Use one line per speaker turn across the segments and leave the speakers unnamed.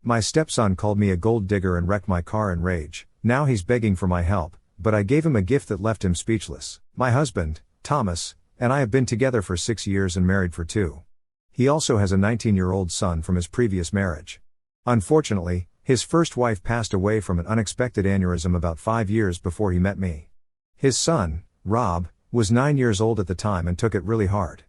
My stepson called me a gold digger and wrecked my car in rage. Now he's begging for my help, but I gave him a gift that left him speechless. My husband, Thomas, and I have been together for 6 years and married for 2. He also has a 19-year-old son from his previous marriage. Unfortunately, his first wife passed away from an unexpected aneurysm about 5 years before he met me. His son, Rob, was 9 years old at the time and took it really hard.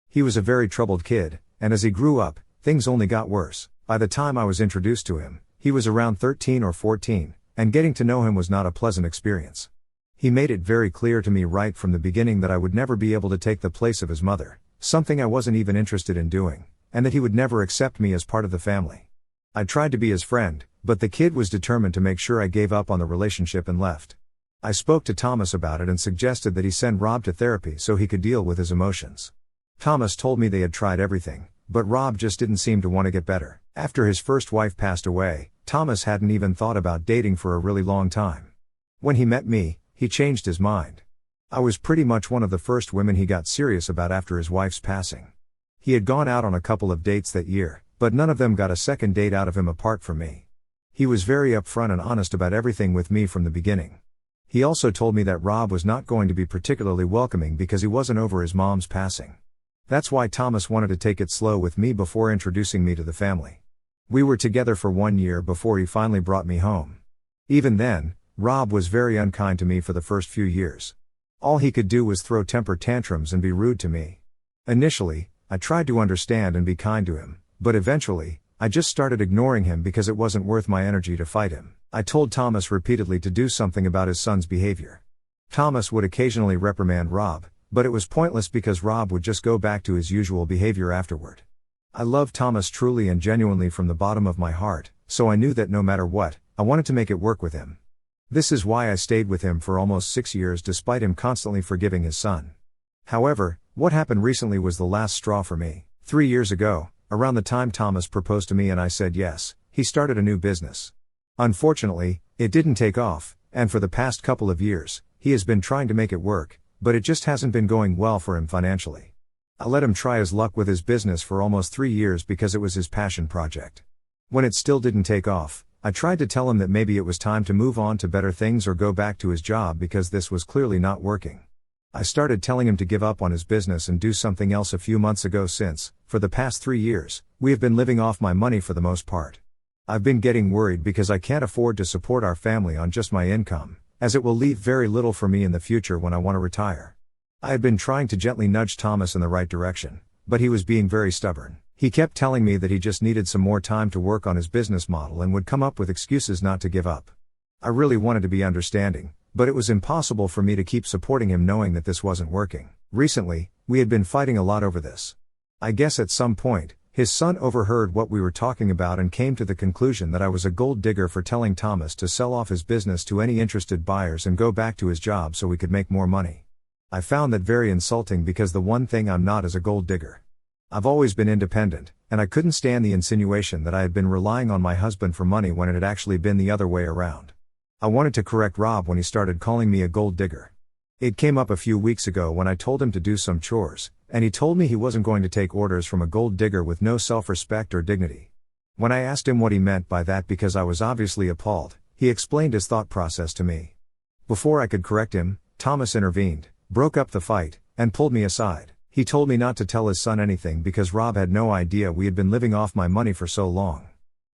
He was a very troubled kid, and as he grew up, things only got worse. By the time I was introduced to him, he was around 13 or 14, and getting to know him was not a pleasant experience. He made it very clear to me right from the beginning that I would never be able to take the place of his mother, something I wasn't even interested in doing, and that he would never accept me as part of the family. I tried to be his friend, but the kid was determined to make sure I gave up on the relationship and left. I spoke to Thomas about it and suggested that he send Rob to therapy so he could deal with his emotions. Thomas told me they had tried everything, but Rob just didn't seem to want to get better. After his first wife passed away, Thomas hadn't even thought about dating for a really long time. When he met me, he changed his mind. I was pretty much one of the first women he got serious about after his wife's passing. He had gone out on a couple of dates that year, but none of them got a second date out of him apart from me. He was very upfront and honest about everything with me from the beginning. He also told me that Rob was not going to be particularly welcoming because he wasn't over his mom's passing. That's why Thomas wanted to take it slow with me before introducing me to the family. We were together for 1 year before he finally brought me home. Even then, Rob was very unkind to me for the first few years. All he could do was throw temper tantrums and be rude to me. Initially, I tried to understand and be kind to him, but eventually, I just started ignoring him because it wasn't worth my energy to fight him. I told Thomas repeatedly to do something about his son's behavior. Thomas would occasionally reprimand Rob, but it was pointless because Rob would just go back to his usual behavior afterward. I loved Thomas truly and genuinely from the bottom of my heart, so I knew that no matter what, I wanted to make it work with him. This is why I stayed with him for almost 6 years despite him constantly forgiving his son. However, what happened recently was the last straw for me. 3 years ago, around the time Thomas proposed to me and I said yes, he started a new business. Unfortunately, it didn't take off, and for the past couple of years, he has been trying to make it work, but it just hasn't been going well for him financially. I let him try his luck with his business for almost 3 years because it was his passion project. When it still didn't take off, I tried to tell him that maybe it was time to move on to better things or go back to his job because this was clearly not working. I started telling him to give up on his business and do something else a few months ago since, for the past 3 years, we have been living off my money for the most part. I've been getting worried because I can't afford to support our family on just my income, as it will leave very little for me in the future when I want to retire. I had been trying to gently nudge Thomas in the right direction, but he was being very stubborn. He kept telling me that he just needed some more time to work on his business model and would come up with excuses not to give up. I really wanted to be understanding, but it was impossible for me to keep supporting him knowing that this wasn't working. Recently, we had been fighting a lot over this. I guess at some point, his son overheard what we were talking about and came to the conclusion that I was a gold digger for telling Thomas to sell off his business to any interested buyers and go back to his job so we could make more money. I found that very insulting because the one thing I'm not is a gold digger. I've always been independent, and I couldn't stand the insinuation that I had been relying on my husband for money when it had actually been the other way around. I wanted to correct Rob when he started calling me a gold digger. It came up a few weeks ago when I told him to do some chores, and he told me he wasn't going to take orders from a gold digger with no self-respect or dignity. When I asked him what he meant by that because I was obviously appalled, he explained his thought process to me. Before I could correct him, Thomas intervened, broke up the fight, and pulled me aside. He told me not to tell his son anything because Rob had no idea we had been living off my money for so long.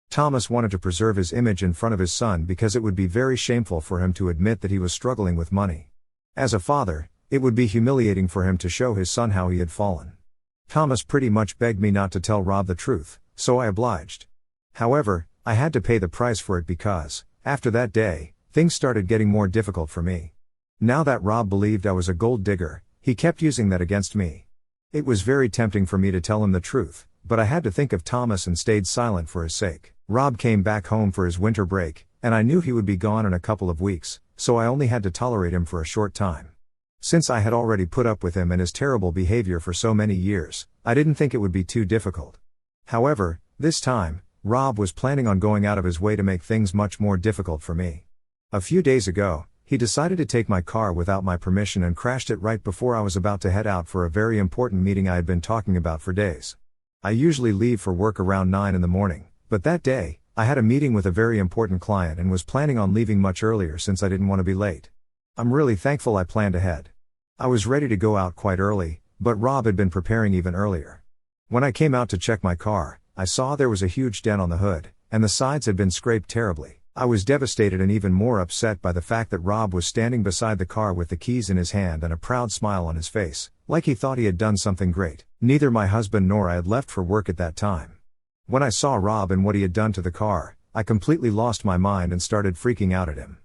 Thomas wanted to preserve his image in front of his son because it would be very shameful for him to admit that he was struggling with money. As a father, it would be humiliating for him to show his son how he had fallen. Thomas pretty much begged me not to tell Rob the truth, so I obliged. However, I had to pay the price for it because, after that day, things started getting more difficult for me. Now that Rob believed I was a gold digger, he kept using that against me. It was very tempting for me to tell him the truth, but I had to think of Thomas and stayed silent for his sake. Rob came back home for his winter break, and I knew he would be gone in a couple of weeks, so I only had to tolerate him for a short time. Since I had already put up with him and his terrible behavior for so many years, I didn't think it would be too difficult. However, this time, Rob was planning on going out of his way to make things much more difficult for me. A few days ago, he decided to take my car without my permission and crashed it right before I was about to head out for a very important meeting I had been talking about for days. I usually leave for work around 9 in the morning, but that day, I had a meeting with a very important client and was planning on leaving much earlier since I didn't want to be late. I'm really thankful I planned ahead. I was ready to go out quite early, but Rob had been preparing even earlier. When I came out to check my car, I saw there was a huge dent on the hood, and the sides had been scraped terribly. I was devastated and even more upset by the fact that Rob was standing beside the car with the keys in his hand and a proud smile on his face, like he thought he had done something great. Neither my husband nor I had left for work at that time. When I saw Rob and what he had done to the car, I completely lost my mind and started freaking out at him.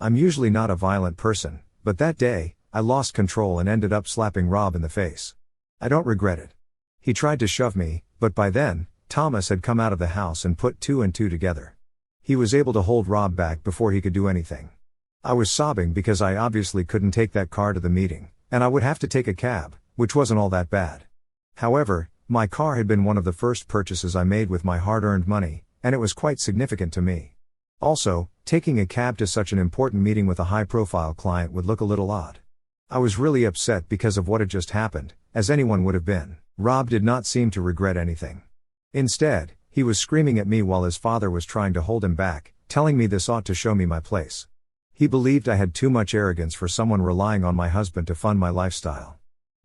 I'm usually not a violent person, but that day, I lost control and ended up slapping Rob in the face. I don't regret it. He tried to shove me, but by then, Thomas had come out of the house and put two and two together. He was able to hold Rob back before he could do anything. I was sobbing because I obviously couldn't take that car to the meeting, and I would have to take a cab, which wasn't all that bad. However, my car had been one of the first purchases I made with my hard-earned money, and it was quite significant to me. Also, taking a cab to such an important meeting with a high-profile client would look a little odd. I was really upset because of what had just happened, as anyone would have been. Rob did not seem to regret anything. Instead, he was screaming at me while his father was trying to hold him back, telling me this ought to show me my place. He believed I had too much arrogance for someone relying on my husband to fund my lifestyle.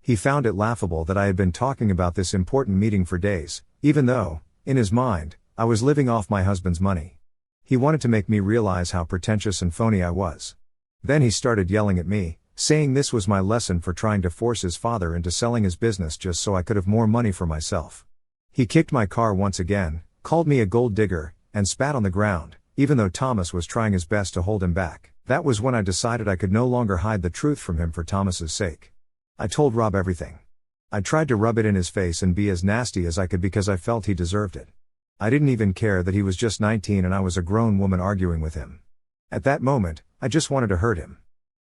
He found it laughable that I had been talking about this important meeting for days, even though, in his mind, I was living off my husband's money. He wanted to make me realize how pretentious and phony I was. Then he started yelling at me, saying this was my lesson for trying to force his father into selling his business just so I could have more money for myself. He kicked my car once again, called me a gold digger, and spat on the ground, even though Thomas was trying his best to hold him back. That was when I decided I could no longer hide the truth from him for Thomas's sake. I told Rob everything. I tried to rub it in his face and be as nasty as I could because I felt he deserved it. I didn't even care that he was just 19 and I was a grown woman arguing with him. At that moment, I just wanted to hurt him.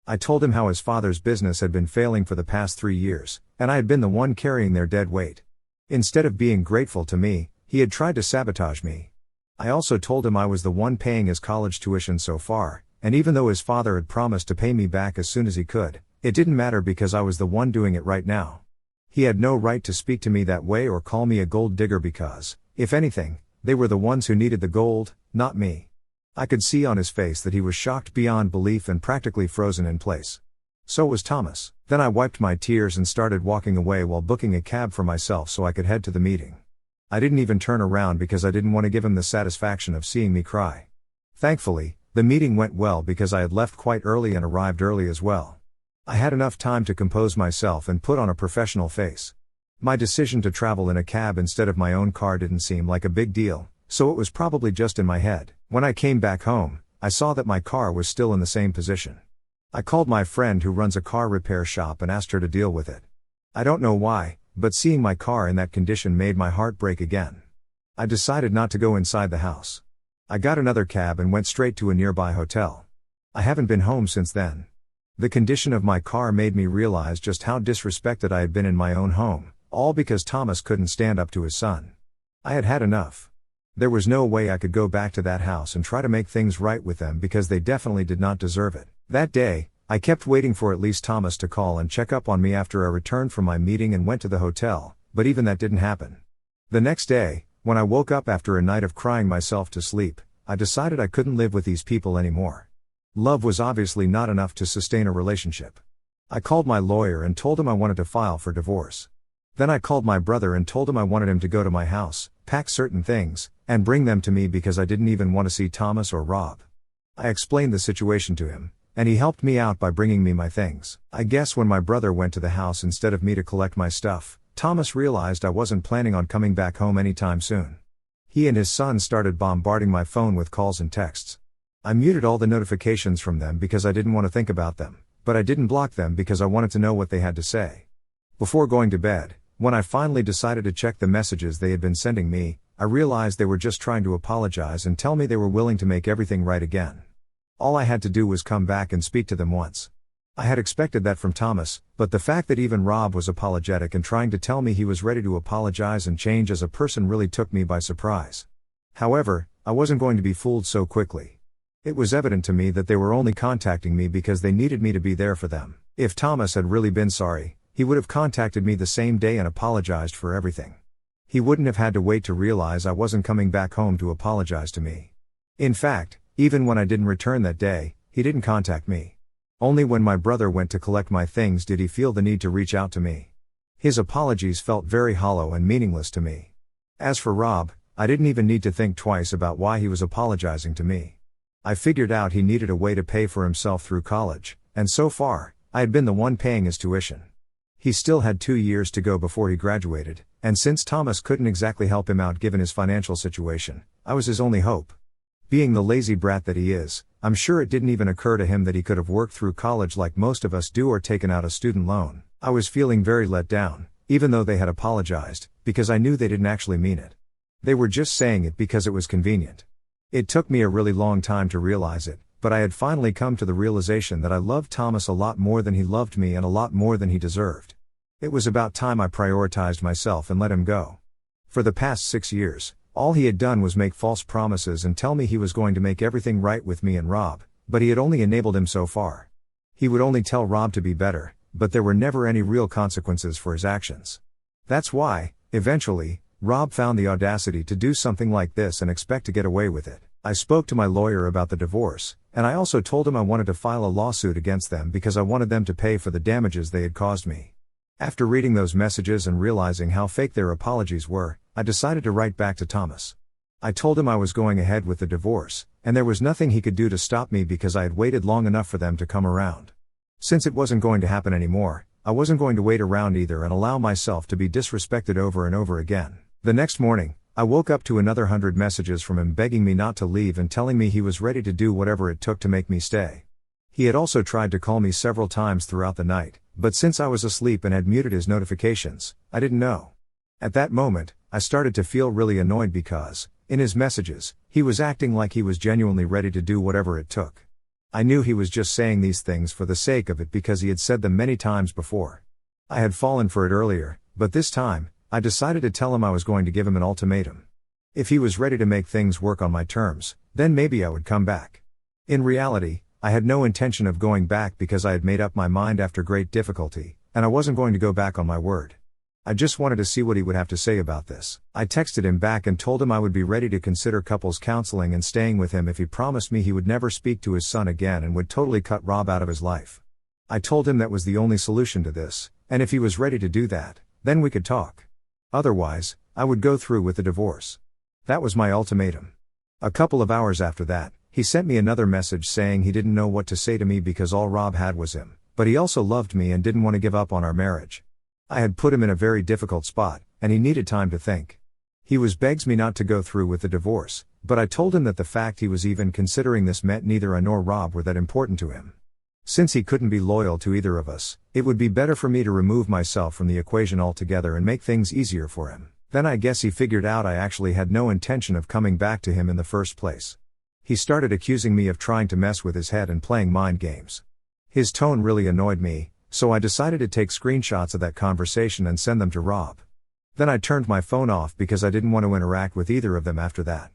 I told him how his father's business had been failing for the past 3 years, and I had been the one carrying their dead weight. Instead of being grateful to me, he had tried to sabotage me. I also told him I was the one paying his college tuition so far, and even though his father had promised to pay me back as soon as he could, it didn't matter because I was the one doing it right now. He had no right to speak to me that way or call me a gold digger because, if anything, they were the ones who needed the gold, not me. I could see on his face that he was shocked beyond belief and practically frozen in place. So was Thomas. Then I wiped my tears and started walking away while booking a cab for myself so I could head to the meeting. I didn't even turn around because I didn't want to give him the satisfaction of seeing me cry. Thankfully, the meeting went well because I had left quite early and arrived early as well. I had enough time to compose myself and put on a professional face. My decision to travel in a cab instead of my own car didn't seem like a big deal, so it was probably just in my head. When I came back home, I saw that my car was still in the same position. I called my friend who runs a car repair shop and asked her to deal with it. I don't know why, but seeing my car in that condition made my heart break again. I decided not to go inside the house. I got another cab and went straight to a nearby hotel. I haven't been home since then. The condition of my car made me realize just how disrespected I had been in my own home, all because Thomas couldn't stand up to his son. I had had enough. There was no way I could go back to that house and try to make things right with them because they definitely did not deserve it. That day, I kept waiting for at least Thomas to call and check up on me after I returned from my meeting and went to the hotel, but even that didn't happen. The next day, when I woke up after a night of crying myself to sleep, I decided I couldn't live with these people anymore. Love was obviously not enough to sustain a relationship. I called my lawyer and told him I wanted to file for divorce. Then I called my brother and told him I wanted him to go to my house, pack certain things, and bring them to me because I didn't even want to see Thomas or Rob. I explained the situation to him, and he helped me out by bringing me my things. I guess when my brother went to the house instead of me to collect my stuff, Thomas realized I wasn't planning on coming back home anytime soon. He and his son started bombarding my phone with calls and texts. I muted all the notifications from them because I didn't want to think about them, but I didn't block them because I wanted to know what they had to say. Before going to bed, when I finally decided to check the messages they had been sending me, I realized they were just trying to apologize and tell me they were willing to make everything right again. All I had to do was come back and speak to them once. I had expected that from Thomas, but the fact that even Rob was apologetic and trying to tell me he was ready to apologize and change as a person really took me by surprise. However, I wasn't going to be fooled so quickly. It was evident to me that they were only contacting me because they needed me to be there for them. If Thomas had really been sorry, he would have contacted me the same day and apologized for everything. He wouldn't have had to wait to realize I wasn't coming back home to apologize to me. In fact, even when I didn't return that day, he didn't contact me. Only when my brother went to collect my things did he feel the need to reach out to me. His apologies felt very hollow and meaningless to me. As for Rob, I didn't even need to think twice about why he was apologizing to me. I figured out he needed a way to pay for himself through college, and so far, I had been the one paying his tuition. He still had 2 years to go before he graduated, and since Thomas couldn't exactly help him out given his financial situation, I was his only hope. Being the lazy brat that he is, I'm sure it didn't even occur to him that he could have worked through college like most of us do or taken out a student loan. I was feeling very let down, even though they had apologized, because I knew they didn't actually mean it. They were just saying it because it was convenient. It took me a really long time to realize it, but I had finally come to the realization that I loved Thomas a lot more than he loved me and a lot more than he deserved. It was about time I prioritized myself and let him go. For the past 6 years, all he had done was make false promises and tell me he was going to make everything right with me and Rob, but he had only enabled him so far. He would only tell Rob to be better, but there were never any real consequences for his actions. That's why, eventually, Rob found the audacity to do something like this and expect to get away with it. I spoke to my lawyer about the divorce, and I also told him I wanted to file a lawsuit against them because I wanted them to pay for the damages they had caused me. After reading those messages and realizing how fake their apologies were, I decided to write back to Thomas. I told him I was going ahead with the divorce, and there was nothing he could do to stop me because I had waited long enough for them to come around. Since it wasn't going to happen anymore, I wasn't going to wait around either and allow myself to be disrespected over and over again. The next morning, I woke up to another 100 messages from him begging me not to leave and telling me he was ready to do whatever it took to make me stay. He had also tried to call me several times throughout the night, but since I was asleep and had muted his notifications, I didn't know. At that moment, I started to feel really annoyed because, in his messages, he was acting like he was genuinely ready to do whatever it took. I knew he was just saying these things for the sake of it because he had said them many times before. I had fallen for it earlier, but this time, I decided to tell him I was going to give him an ultimatum. If he was ready to make things work on my terms, then maybe I would come back. In reality, I had no intention of going back because I had made up my mind after great difficulty, and I wasn't going to go back on my word. I just wanted to see what he would have to say about this. I texted him back and told him I would be ready to consider couples counseling and staying with him if he promised me he would never speak to his son again and would totally cut Rob out of his life. I told him that was the only solution to this, and if he was ready to do that, then we could talk. Otherwise, I would go through with the divorce. That was my ultimatum. A couple of hours after that, he sent me another message saying he didn't know what to say to me because all Rob had was him, but he also loved me and didn't want to give up on our marriage. I had put him in a very difficult spot, and he needed time to think. He begs me not to go through with the divorce, but I told him that the fact he was even considering this meant neither I nor Rob were that important to him. Since he couldn't be loyal to either of us, it would be better for me to remove myself from the equation altogether and make things easier for him. Then I guess he figured out I actually had no intention of coming back to him in the first place. He started accusing me of trying to mess with his head and playing mind games. His tone really annoyed me, so I decided to take screenshots of that conversation and send them to Rob. Then I turned my phone off because I didn't want to interact with either of them after that.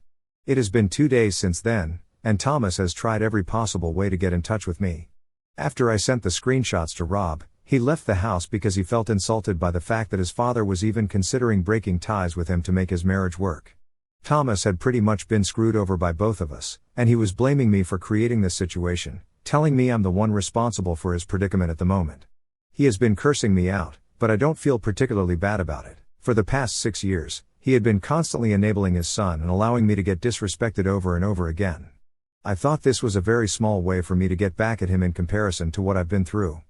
It has been 2 days since then, and Thomas has tried every possible way to get in touch with me. After I sent the screenshots to Rob, he left the house because he felt insulted by the fact that his father was even considering breaking ties with him to make his marriage work. Thomas had pretty much been screwed over by both of us, and he was blaming me for creating this situation, telling me I'm the one responsible for his predicament at the moment. He has been cursing me out, but I don't feel particularly bad about it. For the past 6 years, he had been constantly enabling his son and allowing me to get disrespected over and over again. I thought this was a very small way for me to get back at him in comparison to what I've been through.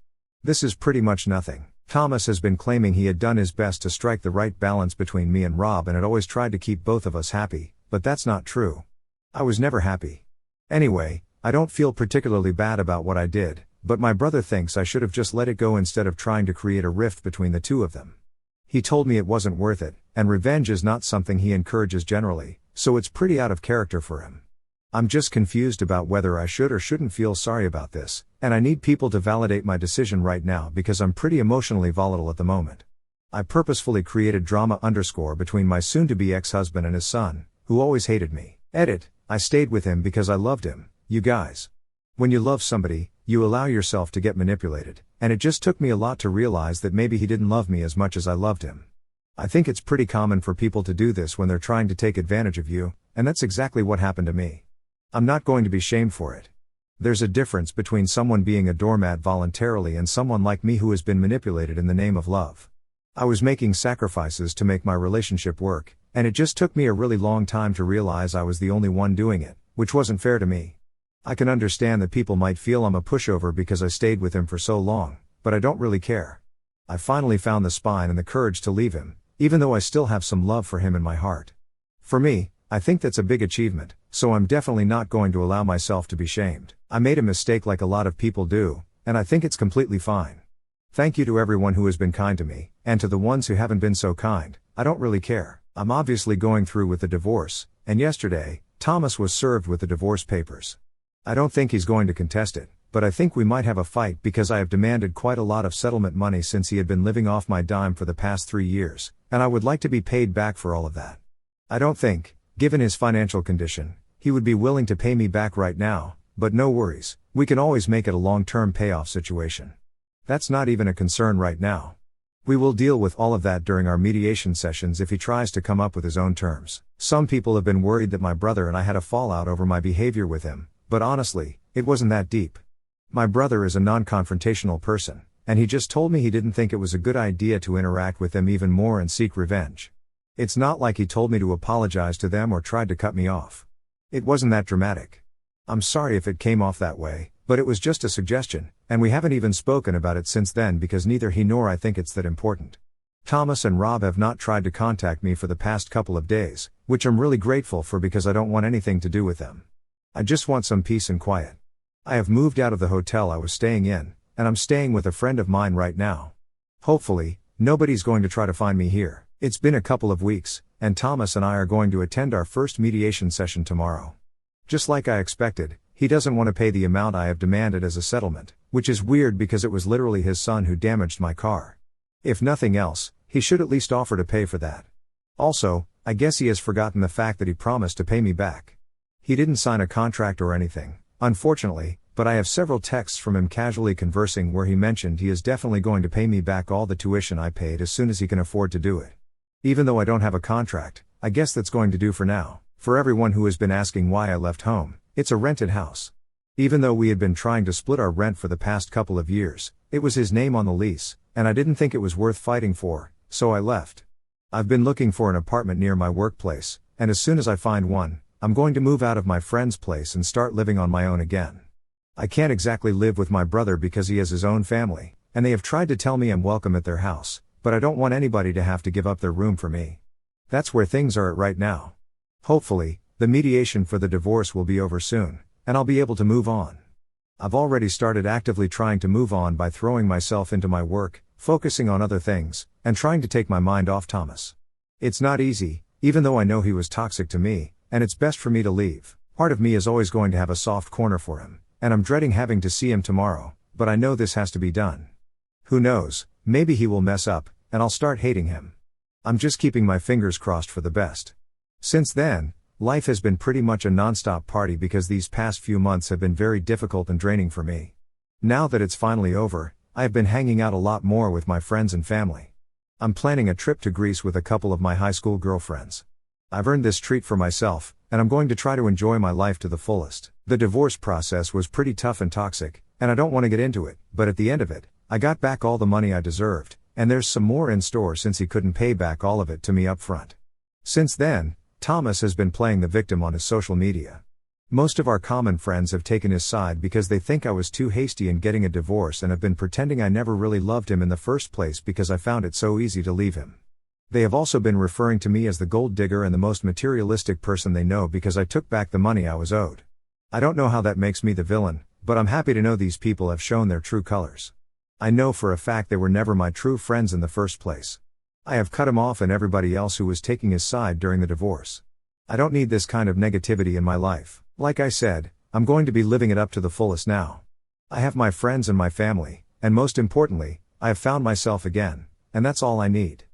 This is pretty much nothing. Thomas has been claiming he had done his best to strike the right balance between me and Rob and had always tried to keep both of us happy, but that's not true. I was never happy. Anyway, I don't feel particularly bad about what I did, but my brother thinks I should have just let it go instead of trying to create a rift between the two of them. He told me it wasn't worth it, and revenge is not something he encourages generally, so it's pretty out of character for him. I'm just confused about whether I should or shouldn't feel sorry about this, and I need people to validate my decision right now because I'm pretty emotionally volatile at the moment. I purposefully created drama between my soon-to-be ex-husband and his son, who always hated me. Edit, I stayed with him because I loved him, you guys. When you love somebody, you allow yourself to get manipulated, and it just took me a lot to realize that maybe he didn't love me as much as I loved him. I think it's pretty common for people to do this when they're trying to take advantage of you, and that's exactly what happened to me. I'm not going to be shamed for it. There's a difference between someone being a doormat voluntarily and someone like me who has been manipulated in the name of love. I was making sacrifices to make my relationship work, and it just took me a really long time to realize I was the only one doing it, which wasn't fair to me. I can understand that people might feel I'm a pushover because I stayed with him for so long, but I don't really care. I finally found the spine and the courage to leave him, even though I still have some love for him in my heart. For me, I think that's a big achievement, so I'm definitely not going to allow myself to be shamed. I made a mistake like a lot of people do, and I think it's completely fine. Thank you to everyone who has been kind to me, and to the ones who haven't been so kind. I don't really care. I'm obviously going through with the divorce, and yesterday, Thomas was served with the divorce papers. I don't think he's going to contest it, but I think we might have a fight because I have demanded quite a lot of settlement money since he had been living off my dime for the past 3 years, and I would like to be paid back for all of that. I don't think, given his financial condition, he would be willing to pay me back right now, but no worries, we can always make it a long-term payoff situation. That's not even a concern right now. We will deal with all of that during our mediation sessions if he tries to come up with his own terms. Some people have been worried that my brother and I had a fallout over my behavior with him, but honestly, it wasn't that deep. My brother is a non-confrontational person, and he just told me he didn't think it was a good idea to interact with them even more and seek revenge. It's not like he told me to apologize to them or tried to cut me off. It wasn't that dramatic. I'm sorry if it came off that way, but it was just a suggestion, and we haven't even spoken about it since then because neither he nor I think it's that important. Thomas and Rob have not tried to contact me for the past couple of days, which I'm really grateful for because I don't want anything to do with them. I just want some peace and quiet. I have moved out of the hotel I was staying in, and I'm staying with a friend of mine right now. Hopefully, nobody's going to try to find me here. It's been a couple of weeks, and Thomas and I are going to attend our first mediation session tomorrow. Just like I expected, he doesn't want to pay the amount I have demanded as a settlement, which is weird because it was literally his son who damaged my car. If nothing else, he should at least offer to pay for that. Also, I guess he has forgotten the fact that he promised to pay me back. He didn't sign a contract or anything, unfortunately, but I have several texts from him casually conversing where he mentioned he is definitely going to pay me back all the tuition I paid as soon as he can afford to do it. Even though I don't have a contract, I guess that's going to do for now. For everyone who has been asking why I left home, it's a rented house. Even though we had been trying to split our rent for the past couple of years, it was his name on the lease, and I didn't think it was worth fighting for, so I left. I've been looking for an apartment near my workplace, and as soon as I find one, I'm going to move out of my friend's place and start living on my own again. I can't exactly live with my brother because he has his own family, and they have tried to tell me I'm welcome at their house, but I don't want anybody to have to give up their room for me. That's where things are at right now. Hopefully, the mediation for the divorce will be over soon, and I'll be able to move on. I've already started actively trying to move on by throwing myself into my work, focusing on other things, and trying to take my mind off Thomas. It's not easy, even though I know he was toxic to me, and it's best for me to leave. Part of me is always going to have a soft corner for him, and I'm dreading having to see him tomorrow, but I know this has to be done. Who knows, maybe he will mess up, and I'll start hating him. I'm just keeping my fingers crossed for the best. Since then, life has been pretty much a non-stop party because these past few months have been very difficult and draining for me. Now that it's finally over, I have been hanging out a lot more with my friends and family. I'm planning a trip to Greece with a couple of my high school girlfriends. I've earned this treat for myself, and I'm going to try to enjoy my life to the fullest. The divorce process was pretty tough and toxic, and I don't want to get into it, but at the end of it, I got back all the money I deserved, and there's some more in store since he couldn't pay back all of it to me up front. Since then, Thomas has been playing the victim on his social media. Most of our common friends have taken his side because they think I was too hasty in getting a divorce and have been pretending I never really loved him in the first place because I found it so easy to leave him. They have also been referring to me as the gold digger and the most materialistic person they know because I took back the money I was owed. I don't know how that makes me the villain, but I'm happy to know these people have shown their true colors. I know for a fact they were never my true friends in the first place. I have cut him off and everybody else who was taking his side during the divorce. I don't need this kind of negativity in my life. Like I said, I'm going to be living it up to the fullest now. I have my friends and my family, and most importantly, I have found myself again, and that's all I need.